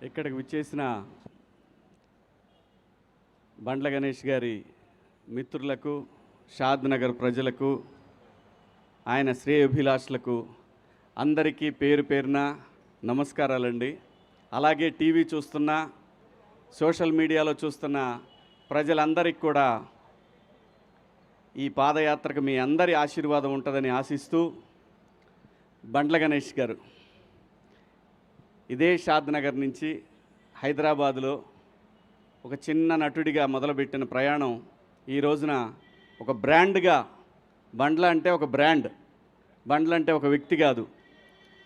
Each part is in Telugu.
ఇక్కడికి విచ్చేసిన బండ్ల గణేష్ గారి మిత్రులకు, షాద్ నగర్ ప్రజలకు, ఆయన శ్రేయోభిలాషులకు అందరికీ పేరు పేరున నమస్కారాలండి. అలాగే టీవీ చూస్తున్న, సోషల్ మీడియాలో చూస్తున్న ప్రజలందరికీ కూడా ఈ పాదయాత్రకు మీ అందరి ఆశీర్వాదం ఉంటుందని ఆశిస్తూ, బండ్ల గణేష్ గారు ఇదే షాద్ నగర్ నుంచి హైదరాబాదులో ఒక చిన్న నటుడిగా మొదలుపెట్టిన ప్రయాణం ఈ రోజున ఒక బ్రాండ్గా, బండ్ల అంటే ఒక బ్రాండ్, బండ్ల అంటే ఒక వ్యక్తి కాదు,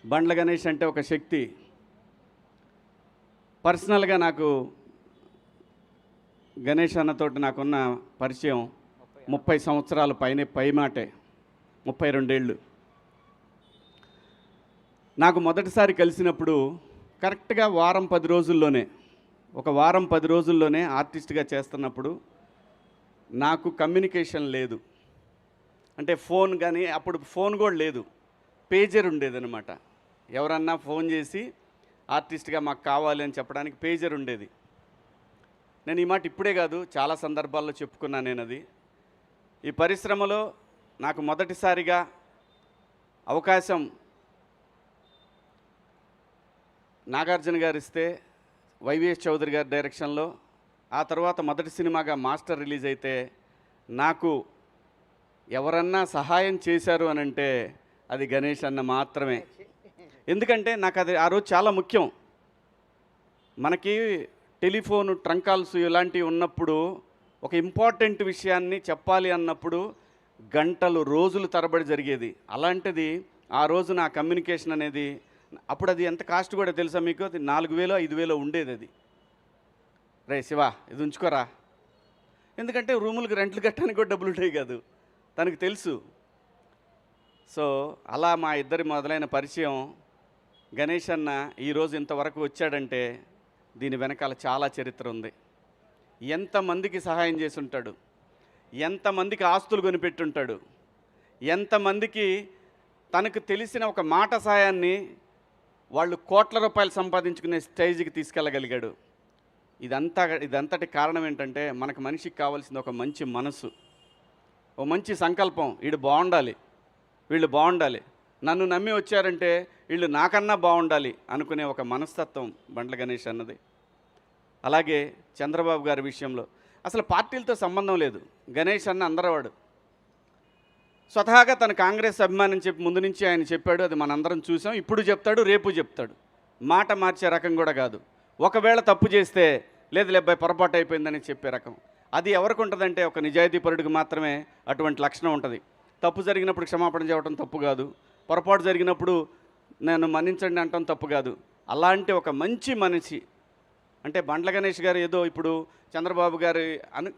బండ్ల గణేష్ అంటే ఒక శక్తి. పర్సనల్గా నాకు గణేష్ అన్నతోటి నాకున్న పరిచయం 30 సంవత్సరాల పైమాటే, 32 ఏళ్ళు. నాకు మొదటిసారి కలిసినప్పుడు కరెక్ట్గా వారం 10 రోజుల్లోనే ఆర్టిస్ట్గా చేస్తున్నప్పుడు నాకు కమ్యూనికేషన్ లేదు. అంటే ఫోన్ కానీ, అప్పుడు ఫోన్ కూడా లేదు, పేజర్ ఉండేదన్నమాట. ఎవరన్నా ఫోన్ చేసి ఆర్టిస్ట్గా మాకు కావాలి అని చెప్పడానికి పేజర్ ఉండేది. నేను ఈ మాట ఇప్పుడే కాదు, చాలా సందర్భాల్లో చెప్పుకున్నాను నేను. అది ఈ పరిశ్రమలో నాకు మొదటిసారిగా అవకాశం నాగార్జున గారు ఇస్తే, వైవిఎస్ చౌదరి గారి డైరెక్షన్లో, ఆ తర్వాత మొదటి సినిమాగా మాస్టర్ రిలీజ్ అయితే నాకు ఎవరన్నా సహాయం చేశారు అని అంటే అది గణేష్ అన్న మాత్రమే. ఎందుకంటే నాకు అది ఆ రోజు చాలా ముఖ్యం. మనకి టెలిఫోను, ట్రంక్ కాల్స్ ఇలాంటివి ఉన్నప్పుడు ఒక ఇంపార్టెంట్ విషయాన్ని చెప్పాలి అన్నప్పుడు గంటలు, రోజులు తరబడి జరిగేది. అలాంటిది ఆ రోజు నా కమ్యూనికేషన్ అనేది, అప్పుడు అది ఎంత కాస్ట్ కూడా తెలుసా మీకు? అది 4000 5000 ఉండేది. అది రే శివ ఇది ఉంచుకోరా, ఎందుకంటే రూములకు రెంట్లు కట్టడానికి కూడా డబ్బులు ఉంటాయి కాదు, తనకు తెలుసు. సో అలా మా ఇద్దరి మొదలైన పరిచయం. గణేష్ అన్న ఈరోజు ఇంతవరకు వచ్చాడంటే దీని వెనకాల చాలా చరిత్ర ఉంది. ఎంతమందికి సహాయం చేసి ఉంటాడు, ఎంతమందికి ఆస్తులు కొనిపెట్టుంటాడు, ఎంతమందికి తనకు తెలిసిన ఒక మాట సాయాన్ని వాళ్ళు కోట్ల రూపాయలు సంపాదించుకునే స్టేజ్కి తీసుకెళ్ళగలిగాడు. ఇదంతటి కారణం ఏంటంటే మనకు మనిషికి కావాల్సింది ఒక మంచి మనసు, ఒక మంచి సంకల్పం. వీడు బాగుండాలి, వీళ్ళు బాగుండాలి, నన్ను నమ్మి వచ్చారంటే వీళ్ళు నాకన్నా బాగుండాలి అనుకునే ఒక మనస్తత్వం బండ్ల గణేష్ అన్నది. అలాగే చంద్రబాబు గారి విషయంలో అసలు పార్టీలతో సంబంధం లేదు. గణేష్ అన్న అందరవాడు. స్వతహాగా తన కాంగ్రెస్ అభిమానం చెప్పి ముందు నుంచి ఆయన చెప్పాడు, అది మనందరం చూసాం. ఇప్పుడు చెప్తాడు, రేపు చెప్తాడు. మాట మార్చే రకం కూడా కాదు. ఒకవేళ తప్పు చేస్తే లేదు లేబ్బాయి పొరపాటు అయిపోయిందని చెప్పే రకం. అది ఎవరికి ఉంటుందంటే ఒక నిజాయితీపరుడికి మాత్రమే అటువంటి లక్షణం ఉంటుంది. తప్పు జరిగినప్పుడు క్షమాపణ చెప్పడం తప్పు కాదు, పొరపాటు జరిగినప్పుడు నేను మన్నించండి అంటాం తప్పు కాదు. అలాంటి ఒక మంచి మనిషి అంటే బండ్ల గణేష్ గారు. ఏదో ఇప్పుడు చంద్రబాబు గారు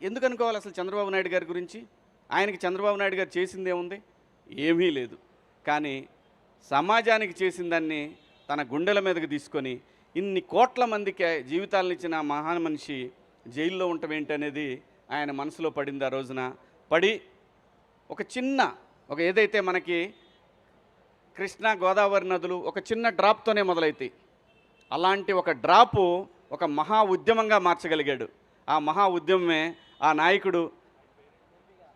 ఎందుకు అనుకోవాలి అసలు చంద్రబాబు నాయుడు గారి గురించి? ఆయనకి చంద్రబాబు నాయుడు గారు చేసిందే ఉంది, ఏమీ లేదు. కానీ సమాజానికి చేసిన దాన్ని తన గుండెల మీదకి తీసుకొని ఇన్ని కోట్ల మందికి జీవితాలను ఇచ్చిన మహాన్ మనిషి జైల్లో ఉండటం ఏంటనేది ఆయన మనసులో పడింది. ఆ రోజున పడి ఒక ఏదైతే మనకి కృష్ణా గోదావరి నదులు ఒక చిన్న డ్రాప్తోనే మొదలవుతాయి, అలాంటి ఒక డ్రాపు ఒక మహా ఉద్యమంగా మార్చగలిగాడు. ఆ మహా ఉద్యమమే ఆ నాయకుడు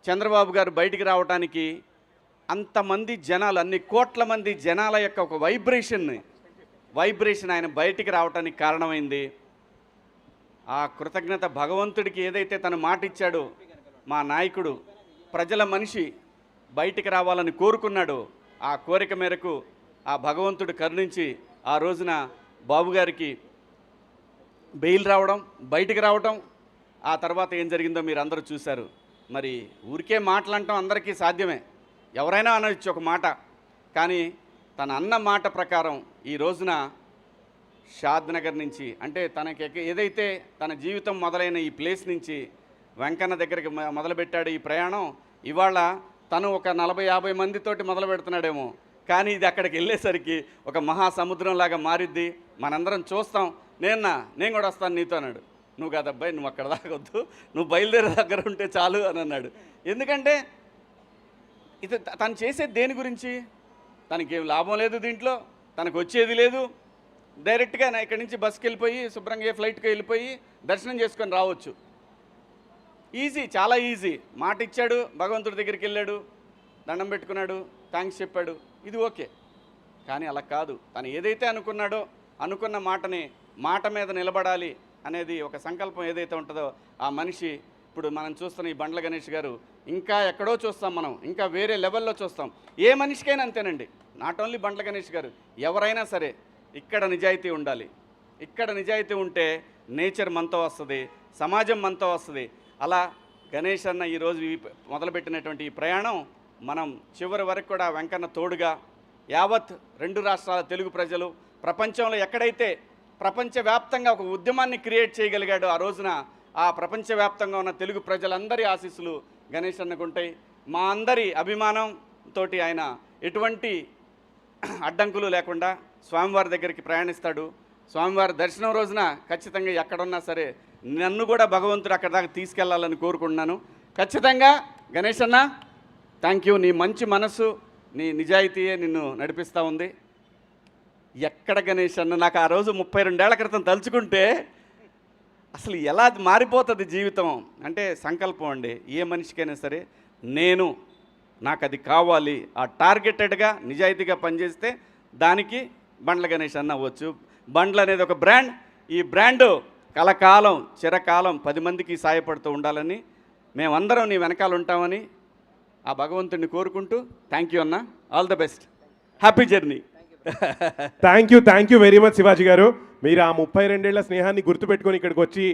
చంద్రబాబు గారు బయటికి రావడానికి అంతమంది జనాలు, అన్ని కోట్ల మంది జనాల యొక్క ఒక వైబ్రేషన్ ఆయన బయటికి రావడానికి కారణమైంది. ఆ కృతజ్ఞత భగవంతుడికి ఏదైతే తను మాట ఇచ్చాడో, మా నాయకుడు ప్రజల మనిషి బయటికి రావాలని కోరుకున్నాడు. ఆ కోరిక మేరకు ఆ భగవంతుడు కరుణించి ఆ రోజున బాబు గారికి బెయిల్ రావడం, బయటికి రావడం. ఆ తర్వాత ఏం జరిగిందో మీరు అందరూ చూశారు. మరి ఊరికే మాటలంటాం అందరికీ సాధ్యమే, ఎవరైనా అనవచ్చు ఒక మాట. కానీ తన అన్న మాట ప్రకారం ఈ రోజున షాద్ నగర్ నుంచి, అంటే తనకి ఏదైతే తన జీవితం మొదలైన ఈ ప్లేస్ నుంచి వెంకన్న దగ్గరికి మొదలుపెట్టాడు ఈ ప్రయాణం. ఇవాళ తను ఒక 40-50 మందితోటి మొదలు పెడుతున్నాడేమో, కానీ ఇది అక్కడికి వెళ్ళేసరికి ఒక మహాసముద్రంలాగా మారిద్ది. మనందరం చూస్తాం. నేను కూడా వస్తాను నీతో అన్నాడు. నువ్వు కాదబ్బాయి, నువ్వు అక్కడ దాకొద్దు, నువ్వు బయలుదేరే దగ్గర ఉంటే చాలు అని అన్నాడు. ఎందుకంటే ఇది తను చేసేది దేని గురించి? తనకేం లాభం లేదు, దీంట్లో తనకు వచ్చేది లేదు. డైరెక్ట్గా నా ఇక్కడి నుంచి బస్కి వెళ్ళిపోయి శుభ్రంగా ఫ్లైట్కి వెళ్ళిపోయి దర్శనం చేసుకొని రావచ్చు. ఈజీ, చాలా ఈజీ. మాట ఇచ్చాడు, భగవంతుడి దగ్గరికి వెళ్ళాడు, దండం పెట్టుకున్నాడు, థ్యాంక్స్ చెప్పాడు, ఇది ఓకే. కానీ అలా కాదు. తను ఏదైతే అనుకున్నాడో అనుకున్న మాటని మాట మీద నిలబడాలి అనేది ఒక సంకల్పం ఏదైతే ఉంటుందో ఆ మనిషి ఇప్పుడు మనం చూస్తున్న ఈ బండ్ల గణేష్ గారు ఇంకా ఎక్కడో చూస్తాం, మనం ఇంకా వేరే లెవెల్లో చూస్తాం. ఏ మనిషికైనా అంతేనండి, నాట్ ఓన్లీ బండ్ల గణేష్ గారు, ఎవరైనా సరే ఇక్కడ నిజాయితీ ఉండాలి. ఇక్కడ నిజాయితీ ఉంటే నేచర్ మనతో వస్తుంది, సమాజం మనతో వస్తుంది. అలా గణేష్ అన్న ఈరోజు మొదలుపెట్టినటువంటి ఈ ప్రయాణం మనం చివరి వరకు కూడా వెంకన్న తోడుగా యావత్ 2 రాష్ట్రాల తెలుగు ప్రజలు ప్రపంచంలో ఎక్కడైతే ప్రపంచవ్యాప్తంగా ఒక ఉద్యమాన్ని క్రియేట్ చేయగలిగాడో ఆ రోజున ఆ ప్రపంచవ్యాప్తంగా ఉన్న తెలుగు ప్రజలందరి ఆశీస్సులు గణేష్ అన్నకుంటాయి. మా అందరి అభిమానంతో ఆయన ఎటువంటి అడ్డంకులు లేకుండా స్వామివారి దగ్గరికి ప్రయాణిస్తాడు. స్వామివారి దర్శనం రోజున ఖచ్చితంగా ఎక్కడున్నా సరే నన్ను కూడా భగవంతుడు అక్కడ దాకా తీసుకెళ్లాలని కోరుకుంటున్నాను. ఖచ్చితంగా గణేష్ అన్న థ్యాంక్ యూ. నీ మంచి మనసు, నీ నిజాయితీయే నిన్ను నడిపిస్తూ ఉంది. ఎక్కడ గణేష్ అన్న నాకు ఆ రోజు 32 ఏళ్ల క్రితం తలుచుకుంటే అసలు ఎలా మారిపోతుంది జీవితం అంటే సంకల్పం అండి. ఏ మనిషికైనా సరే నాకు అది కావాలి, ఆ టార్గెటెడ్గా నిజాయితీగా పనిచేస్తే దానికి బండ్ల గణేష్ అన్న అవ్వచ్చు. బండ్లు అనేది ఒక బ్రాండ్. ఈ బ్రాండు కలకాలం చిరకాలం 10 మందికి సాయపడుతూ ఉండాలని మేమందరం నీ వెనకాల ఉంటామని ఆ భగవంతుడిని కోరుకుంటూ థ్యాంక్ యూ అన్న. All the best, happy journey. Thank you very much Shivaji గారు. మీరు ఆ 32 ఏళ్ల స్నేహాన్ని గుర్తుపెట్టుకొని ఇక్కడికి వచ్చి